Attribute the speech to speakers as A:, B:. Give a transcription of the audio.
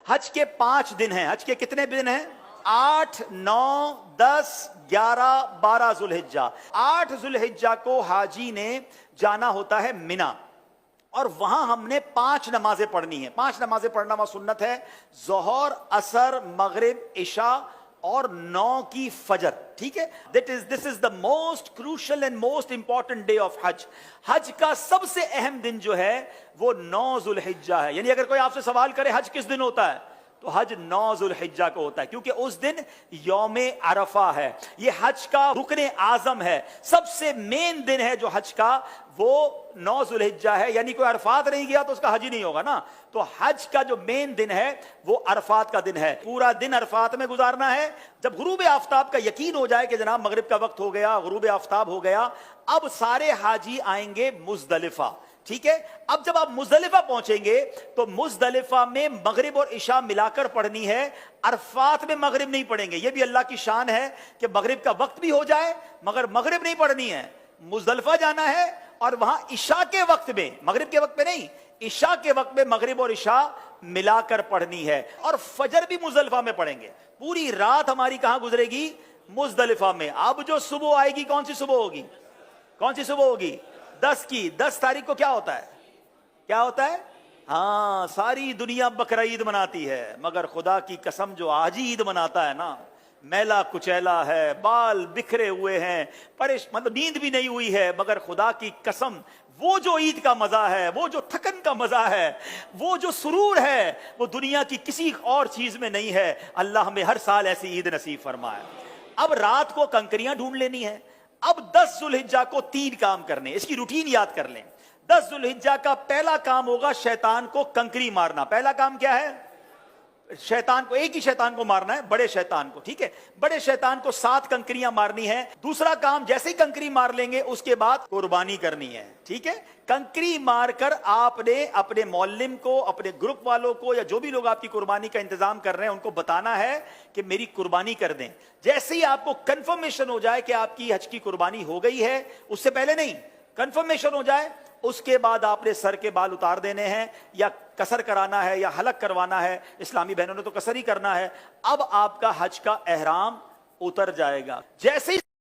A: हज के 5 दिन हैं। हज के कितने दिन हैं? 8, 9, 10, 11, 12 जुल्हिज्जा। 8 जुल्हिज्जा को हाजी ने जाना होता है मिना, और वहां हमने 5 नमाजें पढ़नी है। 5 नमाजें पढ़ना वहां सुन्नत है, जोहर, असर, मगरिब, इशा और 9 की फजर। ठीक है, this is the most crucial and most important day of हज। हज का सबसे अहम दिन जो है वो 9 जुल्हिज्जा है। यानी अगर कोई आपसे सवाल करे हज किस दिन होता है, तो हज 9 जुल्हिज्जा को होता है, क्योंकि उस दिन यौमे अरफा है। ये हज का रुकने आजम है, सबसे मेन दिन है जो हज का, वो 9 जुल्हिज्जा है। यानी कोई अरफात नहीं गया तो उसका हज ही नहीं होगा ना। तो हज का जो मेन दिन है वो अरफात का दिन है। पूरा दिन अरफात में गुजारना है। जब गुरूब आफ्ताब का यकीन हो जाए कि जनाब मगरिब का वक्त हो गया, गुरूब आफ्ताब हो गया, अब सारे हाजी आएंगे मुजदलिफा। ठीक है, अब जब आप मुजदलिफा पहुंचेंगे तो मुजदलिफा में मगरिब और इशा मिलाकर पढ़नी है, अरफात में मगरिब नहीं पढ़ेंगे। यह भी अल्लाह की शान है कि मगरिब का वक्त भी हो जाए मगर मगरिब नहीं पढ़नी है। मुजदलिफा जाना है और वहां इशा के वक्त में, मगरिब के वक्त में नहीं, इशा के वक्त में मगरिब और इशा मिलाकर पढ़नी है। और फजर भी मुजदलिफा में पढ़ेंगे। पूरी रात हमारी कहां गुजरेगी? मुजदलिफा में। अब जो सुबह आएगी, कौन सी सुबह होगी? कौन सी सुबह होगी? 10 की। 10 तारीख को क्या होता है? क्या होता है? हाँ, सारी दुनिया बकरा ईद मनाती है, मगर खुदा की कसम जो आज ही ईद मनाता है ना, मैला कुचैला है, बाल बिखरे हुए हैं, मतलब नींद भी नहीं हुई है, मगर खुदा की कसम वो जो ईद का मजा है, वो जो थकन का मजा है, वो जो सुरूर है, वो दुनिया की किसी और चीज में नहीं है। अल्लाह हमें हर साल ऐसी ईद नसीब फरमाए। अब रात को कंकरियां ढूंढ लेनी है। अब 10 जुल्हिज्जा को 3 काम करने, इसकी रूटीन याद कर लें। 10 जुल्हिज्जा का पहला काम होगा शैतान को कंकरी मारना। पहला काम क्या है? शैतान को, एक ही शैतान को मारना है, बड़े शैतान को। ठीक है, बड़े शैतान को 7 कंकरियां मारनी है। दूसरा काम, जैसे ही कंकरी मार लेंगे उसके बाद कुर्बानी करनी है। ठीक है, कंकरी मारकर आपने अपने मौल्लिम को, अपने ग्रुप वालों को, या जो भी लोग आपकी कुर्बानी का इंतजाम कर रहे हैं उनको बताना है कि मेरी कुर्बानी कर दें। जैसे ही आपको कंफर्मेशन हो जाए कि आपकी हज की कुर्बानी हो गई है, उससे पहले नहीं, कंफर्मेशन हो जाए, उसके बाद आपने सर के बाल उतार देने हैं, या कसर कराना है या हलक करवाना है। इस्लामी बहनों ने तो कसर ही करना है। अब आपका हज का एहराम उतर जाएगा। जैसे ही